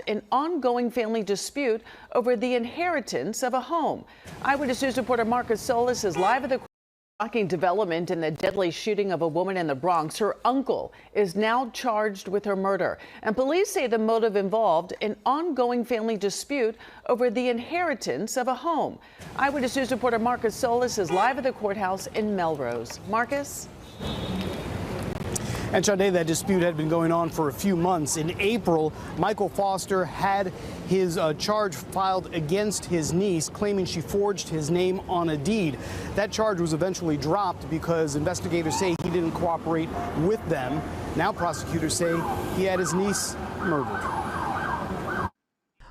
an ongoing family dispute over the inheritance of a home. Eyewitness News reporter Marcus Solis is live at the shocking development in the deadly shooting of a woman in the Bronx. Her uncle is now charged with her murder, and police say the motive involved an ongoing family dispute over the inheritance of a home. Eyewitness News reporter Marcus Solis is live at the courthouse in Melrose. Marcus? And Sade, that dispute had been going on for a few months. In April, Michael Foster had his charge filed against his niece, claiming she forged his name on a deed. That charge was eventually dropped because investigators say he didn't cooperate with them. Now prosecutors say he had his niece murdered.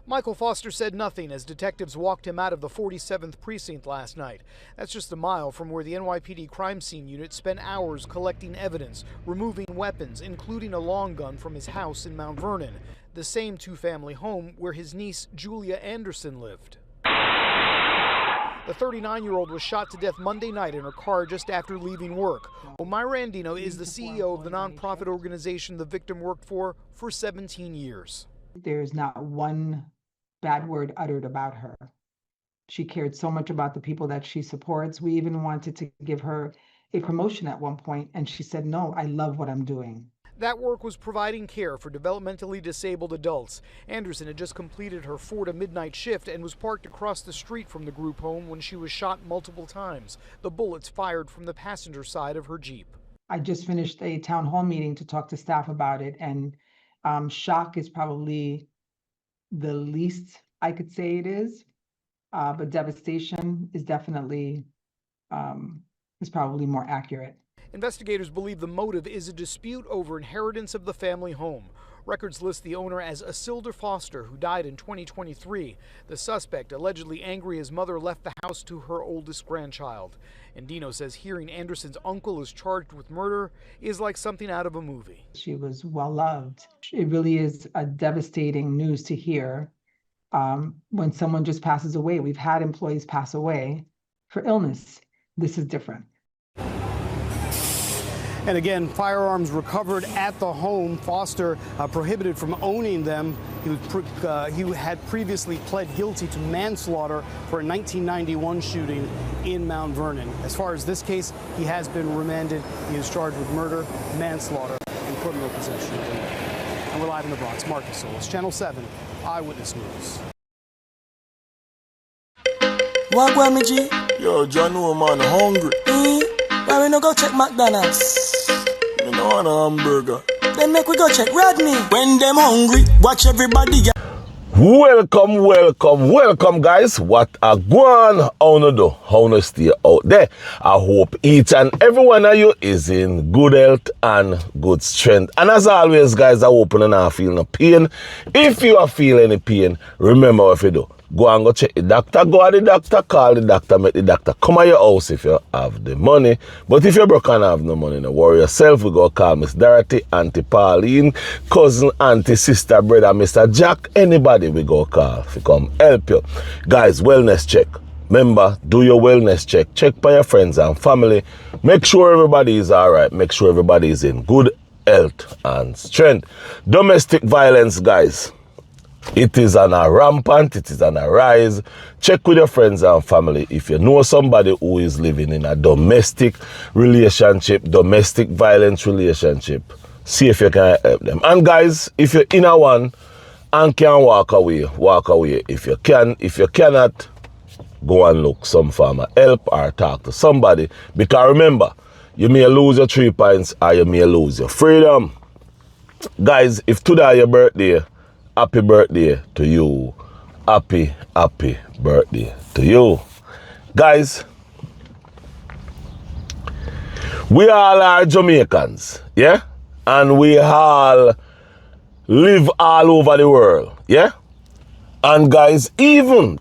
Michael Foster said nothing as detectives walked him out of the 47th precinct last night. That's just a mile from where the NYPD crime scene unit spent hours collecting evidence, removing weapons, including a long gun from his house in Mount Vernon, the same two-family home where his niece Julia Anderson lived. The 39-year-old was shot to death Monday night in her car just after leaving work. Omaira Andino is the CEO of the nonprofit organization the victim worked for 17 years. There's not one bad word uttered about her. She cared so much about the people that she supports. We even wanted to give her a promotion at one point, and she said, no, I love what I'm doing. That work was providing care for developmentally disabled adults. Anderson had just completed her 4 to midnight shift and was parked across the street from the group home when she was shot multiple times. The bullets fired from the passenger side of her Jeep. I just finished a town hall meeting to talk to staff about it, and shock is probably the least I could say it is, but devastation is definitely is probably more accurate. Investigators believe the motive is a dispute over inheritance of the family home. Records list the owner as Isilda Foster, who died in 2023. The suspect, allegedly angry his mother left the house to her oldest grandchild. Andino says hearing Anderson's uncle is charged with murder is like something out of a movie. She was well loved. It really is a devastating news to hear when someone just passes away. We've had employees pass away for illness. This is different. And again, firearms recovered at the home. Foster prohibited from owning them. He had previously pled guilty to manslaughter for a 1991 shooting in Mount Vernon. As far as this case, he has been remanded. He is charged with murder, manslaughter, and criminal possession. And we're live in the Bronx. Marcus Solis, Channel 7, Eyewitness News. What go me G? Yo, John, man, hungry. Why we no go check McDonald's? Me no want a hamburger. Then make we go check Rodney. When them hungry, watch everybody. Welcome guys. What a guan. How no do? How no stay out there? I hope each and every one of you is in good health and good strength. And as always, guys, I hope you're not feeling no pain. If you are feeling any pain, remember what you do. Go and go check the doctor, go to the doctor, call the doctor, make the doctor come at your house if you have the money. But if you're broke and have no money, no worry yourself. We go call Miss Dorothy, Auntie Pauline, cousin, auntie, sister, brother, Mr. Jack, anybody we go call to come help you. Guys, wellness check. Remember, do your wellness check. Check by your friends and family. Make sure everybody is all right. Make sure everybody is in good health and strength. Domestic violence, guys. It is on a rampant, it is on a rise. Check with your friends and family. If you know somebody who is living in a domestic relationship, domestic violence relationship, see if you can help them. And guys, if you're in a one and can walk away, walk away. If you can, if you cannot, go and look some form of help or talk to somebody. Because remember, you may lose your 3 points or you may lose your freedom. Guys, if today your birthday, happy birthday to you. Happy birthday to you. Guys, we all are Jamaicans, yeah? And we all live all over the world, yeah? And guys, even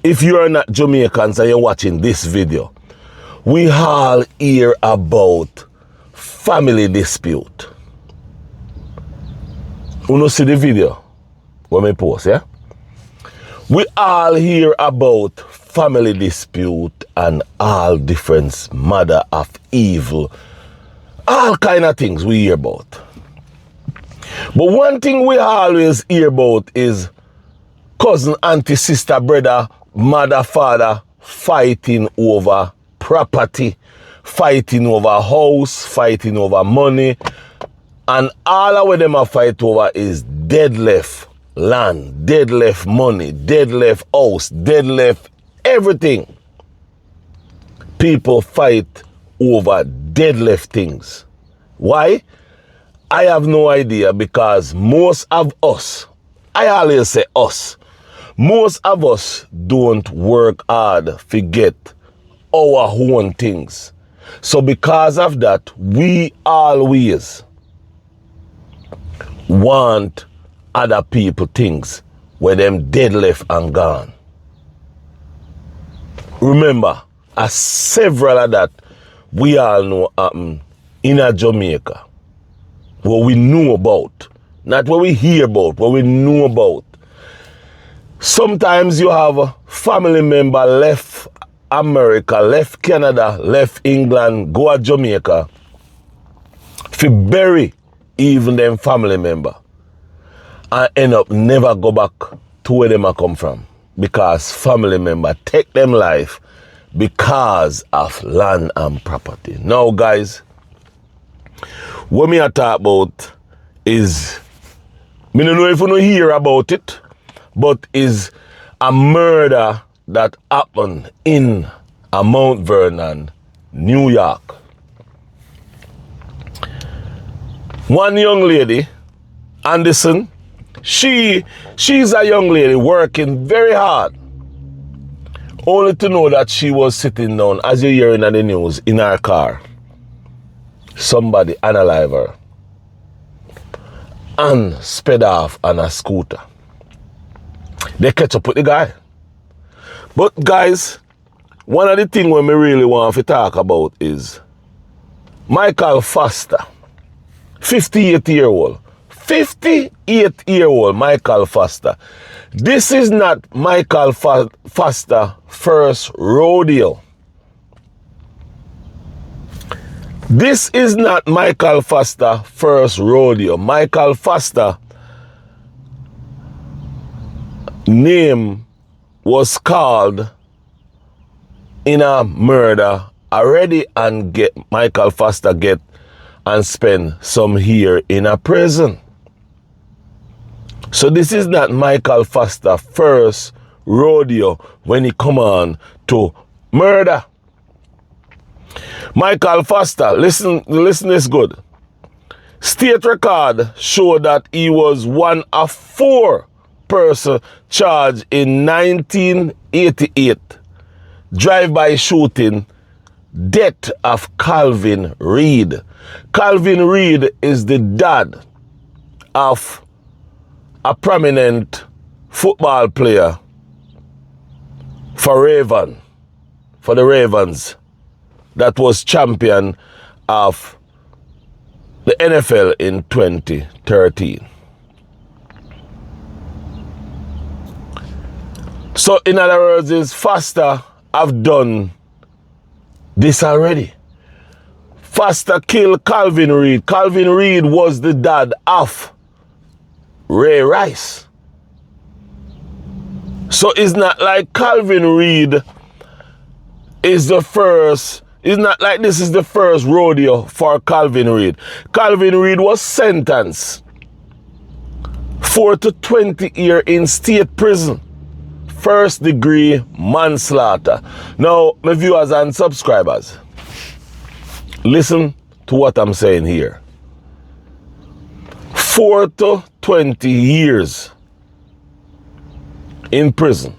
if you're not Jamaicans and you're watching this video, we all hear about family dispute. You know, see the video when I post, yeah? We all hear about family dispute and all different mother of evil. All kind of things we hear about. But one thing we always hear about is cousin, auntie, sister, brother, mother, father fighting over property, fighting over house, fighting over money. And all of what them a fight over is dead left land, dead left money, dead left house, dead left everything. People fight over dead left things. Why? I have no idea, because most of us, I always say us, most of us don't work hard to get our own things. So because of that, we always want other people things where them dead left and gone. Remember, as several of that we all know happen in a Jamaica. What we know about, not what we hear about, what we know about. Sometimes you have a family member left America, left Canada, left England, go to Jamaica, fi bury even them family member, and end up never go back to where them a come from, because family member take them life because of land and property. Now guys, what me a talk about is, me don't know if you know hear about it, but is a murder that happened in a Mount Vernon, New York. One young lady, Anderson, she's a young lady working very hard, only to know that she was sitting down, as you hear in the news, in her car. Somebody unalive her and sped off on a scooter. They catch up with the guy. But guys, one of the things we really want to talk about is Michael Foster, 58-year-old. 58-year-old Michael Foster. This is not Michael Foster first rodeo. This is not Michael Foster first rodeo. Michael Foster name was called in a murder already, and get Michael Foster get and spend some year in a prison. So this is not Michael Foster first rodeo when he come on to murder. Michael Foster, listen this good. State record show that he was one of 4 persons charged in 1988 drive-by shooting death of Calvin Reed. Calvin Reed is the dad of a prominent football player for the Ravens, that was champion of the NFL in 2013. So in other words, is Foster have done this already. Foster killed Calvin Reed. Calvin Reed was the dad of Ray Rice. So it's not like Calvin Reed is the first. It's not like this is the first rodeo for Calvin Reed. Calvin Reed was sentenced 4 to 20 years in state prison. First degree manslaughter. Now, my viewers and subscribers, listen to what I'm saying here. 4 to 20 years in prison.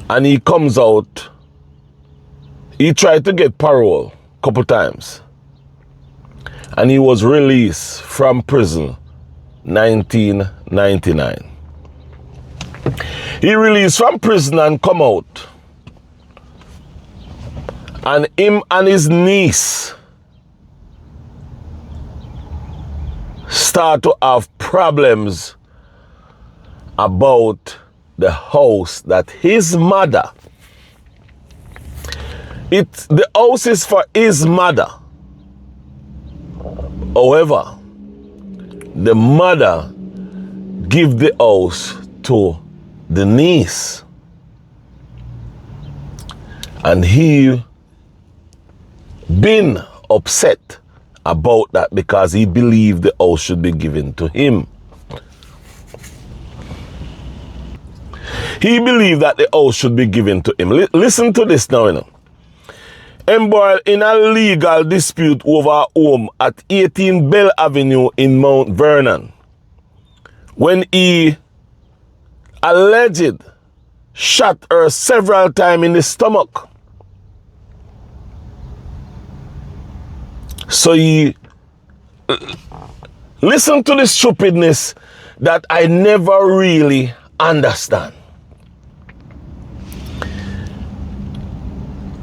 And he comes out. He tried to get parole a couple times. And he was released from prison 1999. He released from prison and come out. And him and his niece start to have problems about the house that his mother, the house is for his mother. However, the mother give the house to the niece. And he been upset about that because he believed the house should be given to him. He believed that the house should be given to him. Listen to this now, you know. Embroiled in a legal dispute over a home at 18 Bell Avenue in Mount Vernon, when he alleged shot her several times in the stomach. So he listen to the stupidness that I never really understand.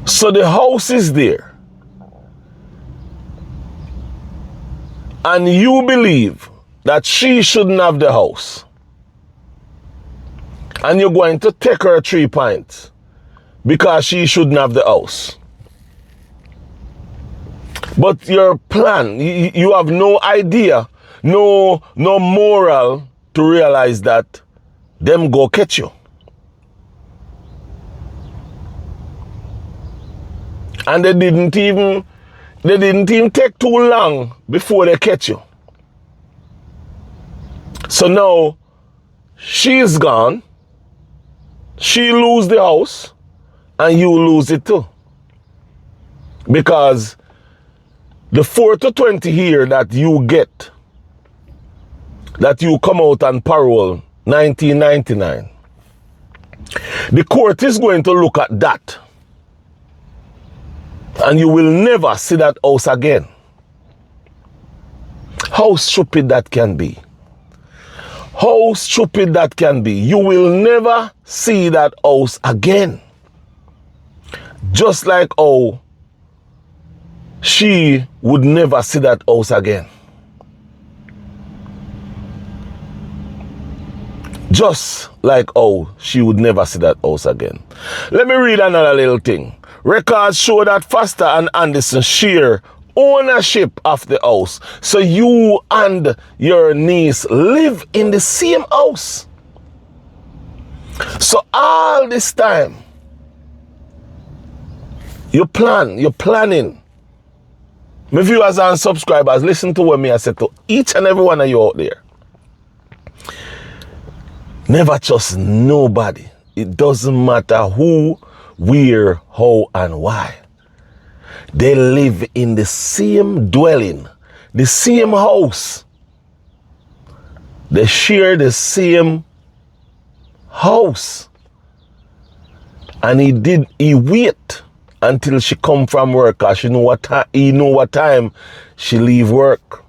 So the house is there, and you believe that she shouldn't have the house, and you're going to take her 3 pints because she shouldn't have the house. But your plan, you have no idea, no moral to realize that them go catch you. And they didn't even take too long before they catch you. So now she's gone, she lose the house, and you lose it too. Because the 4 to 20 here that you get, that you come out on parole 1999, the court is going to look at that. And you will never see that house again. How stupid that can be. How stupid that can be. You will never see that house again. Just like how she would never see that house again. Just like how she would never see that house again. Let me read another little thing. Records show that Foster and Anderson share ownership of the house. So you and your niece live in the same house. So all this time, you're planning. My viewers and subscribers, listen to what me I said to each and every one of you out there. Never trust nobody. It doesn't matter who, where, how, and why. They live in the same dwelling, the same house. They share the same house. And he wait until she come from work, because he know what time she leave work.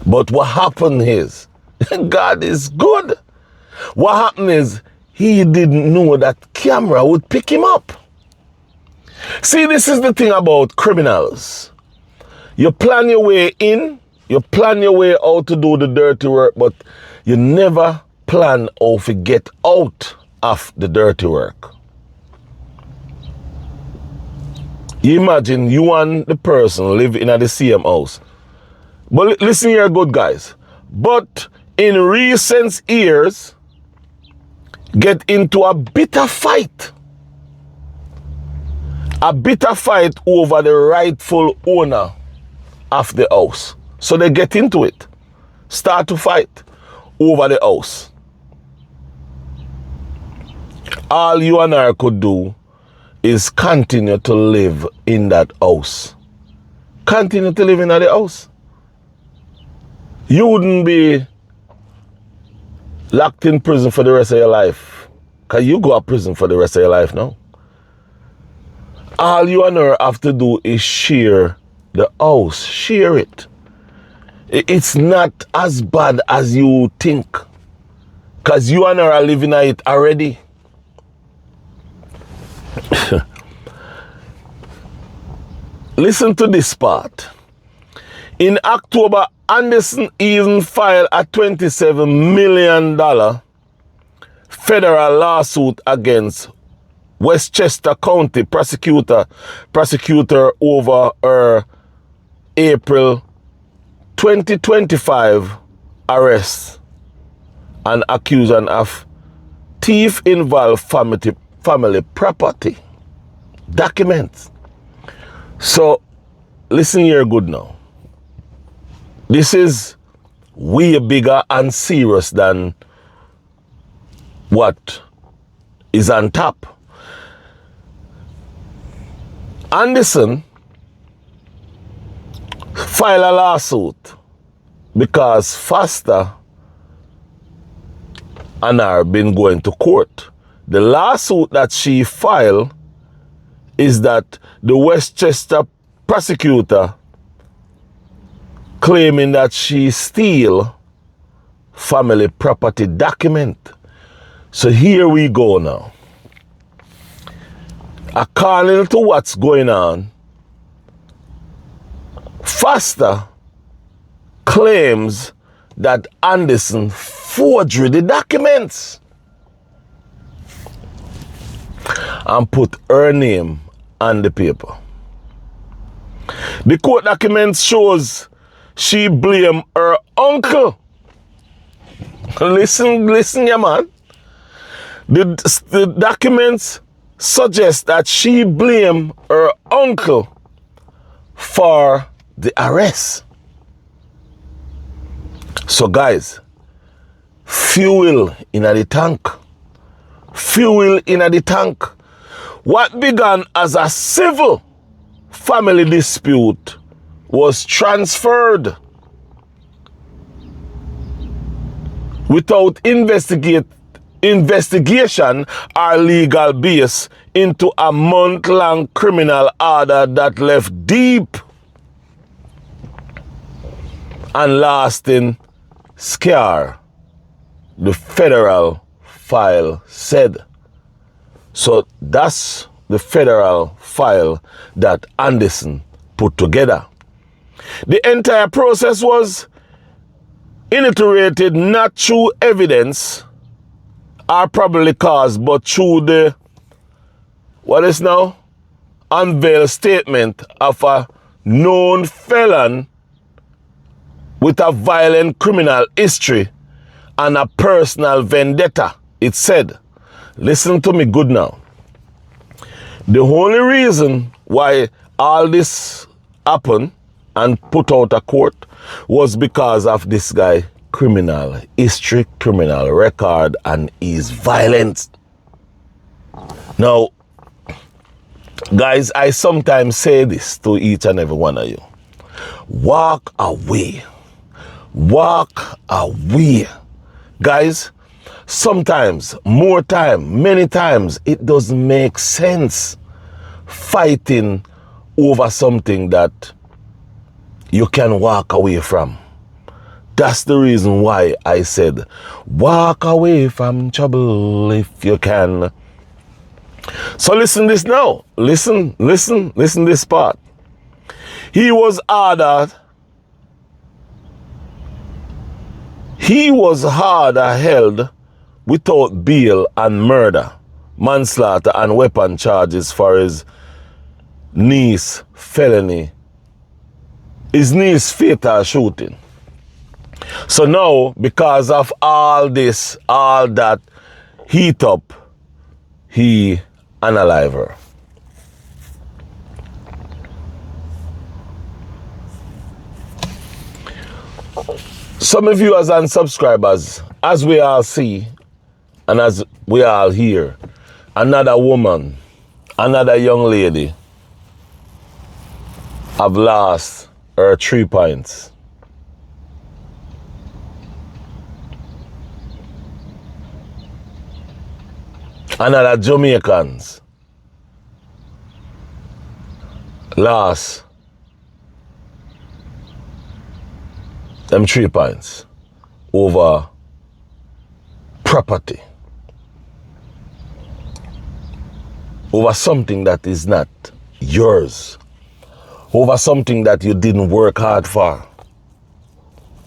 But what happened is, God is good. What happened is, he didn't know that camera would pick him up. See, this is the thing about criminals. You plan your way in, you plan your way out to do the dirty work, but you never plan how to get out of the dirty work. You imagine you and the person live in the same house. But listen here, good guys. But in recent years, get into a bitter fight. A bitter fight over the rightful owner of the house. So they get into it. Start to fight over the house. All you and I could do is continue to live in that house. Continue to live in that house. You wouldn't be locked in prison for the rest of your life. Because you go to prison for the rest of your life now. All you and her have to do is share the house. Share it. It's not as bad as you think. Because you and her are living in it already. Listen to this part. In October, Anderson even filed a $27 million federal lawsuit against Westchester County prosecutor over her April 2025 arrests and accusation of thief involve family property documents. So listen here good now. This is way bigger and serious than what is on top. Anderson filed a lawsuit because Foster and her been going to court. The lawsuit that she filed is that the Westchester prosecutor claiming that she steal family property document. So here we go now. According to what's going on, Foster claims that Anderson forged the documents and put her name on the paper. The court documents shows she blamed her uncle. Listen, yeah, man. The documents suggest that she blamed her uncle for the arrest. So guys, fuel in the tank. Fuel in the tank. What began as a civil family dispute was transferred without investigation or legal base into a month-long criminal order that left deep and lasting scar, the federal file said. So that's the federal file that Anderson put together. The entire process was initiated not through evidence or probably cause, but through the, what is now, unveiled statement of a known felon with a violent criminal history and a personal vendetta. It said, listen to me good now. The only reason why all this happened and put out a court was because of this guy criminal history, criminal record, and his violence. Now, guys, I sometimes say this to each and every one of you. Walk away. Walk away. Guys, sometimes, more time, many times, it doesn't make sense fighting over something that you can walk away from. That's the reason why I said, walk away from trouble if you can. So listen this now. Listen this part. He was harder held without bail and murder, manslaughter and weapon charges for his niece fatal shooting. So now, because of all this, all that heat up, he unalive her. Some of you as unsubscribers, as we all see, and as we all hear, another woman, another young lady have lost her 3 points. Another Jamaicans lost them 3 points over property, over something that is not yours, over something that you didn't work hard for,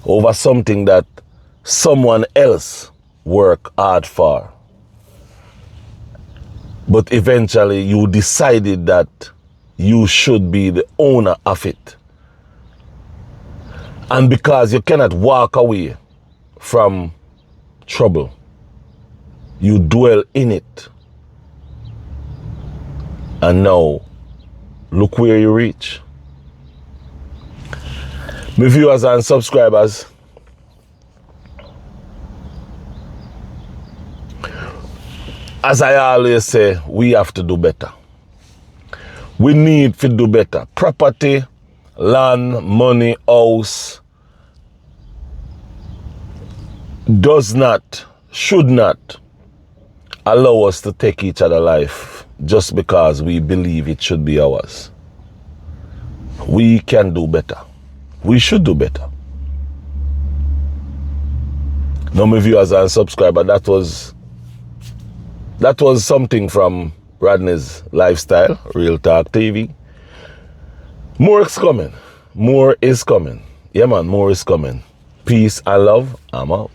over something that someone else worked hard for. But eventually you decided that you should be the owner of it. And because you cannot walk away from trouble, you dwell in it. And now, look where you reach. My viewers and subscribers, as I always say, we have to do better. We need to do better. Property, land, money, house does not, should not allow us to take each other's life just because we believe it should be ours. We can do better. We should do better. Now, my viewers and subscribers, that was something from Rodney's Lifestyle, Real Talk TV. More is coming. More is coming. Yeah, man, more is coming. Peace and love. I'm out.